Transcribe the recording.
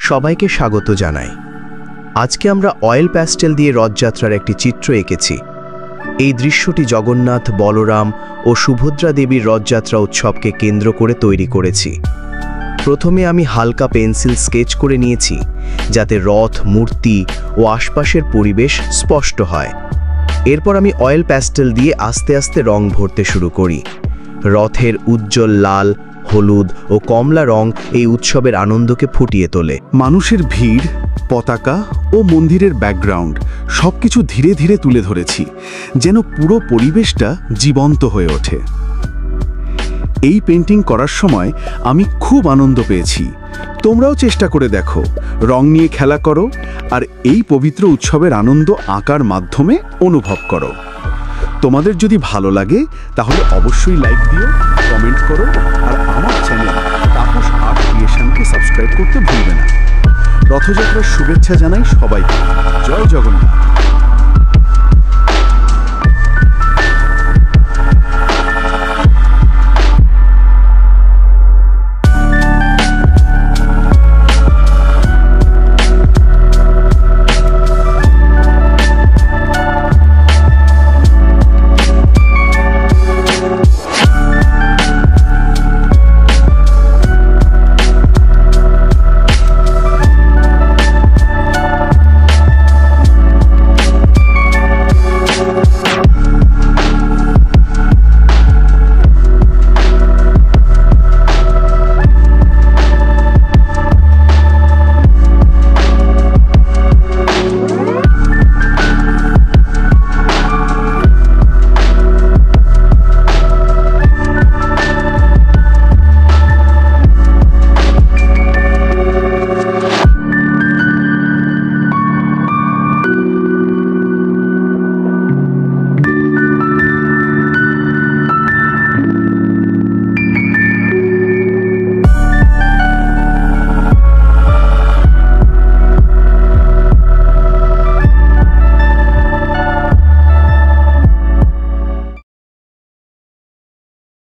সবাইকে স্বাগত জানাই। আজকে আমরা অয়েল প্যাস্টেল দিয়ে রথযাত্রার একটি চিত্র এঁকেছি। এই দৃশ্যটি জগন্নাথ, বলরাম ও সুভদ্রা দেবীর রথযাত্রা উৎসবকে কেন্দ্র করে তৈরি করেছি। প্রথমে আমি হালকা পেন্সিল স্কেচ করে নিয়েছি, যাতে রথ, মূর্তি ও আশপাশের পরিবেশ স্পষ্ট হয়। এরপর আমি অয়েল প্যাস্টেল দিয়ে আস্তে আস্তে রং ভরতে শুরু করি। রথের উজ্জ্বল লাল, হলুদ ও কমলা রং এই উৎসবের আনন্দকে ফুটিয়ে তোলে। মানুষের ভিড়, পতাকা ও মন্দিরের ব্যাকগ্রাউন্ড সবকিছু ধীরে ধীরে তুলে ধরেছি, যেন পুরো পরিবেশটা জীবন্ত হয়ে ওঠে। এই পেন্টিং করার সময় আমি খুব আনন্দ পেয়েছি। তোমরাও চেষ্টা করে দেখো, রং নিয়ে খেলা করো আর এই পবিত্র উৎসবের আনন্দ আঁকার মাধ্যমে অনুভব করো। তোমাদের যদি ভালো লাগে তাহলে অবশ্যই লাইক দিও, কমেন্ট করো আর আমার চ্যানেল তাপস আর্ট ক্রিয়েশনকে সাবস্ক্রাইব করতে ভুলবে না। রথযাত্রার শুভেচ্ছা জানাই সবাইকে। জয় জগন্নাথ।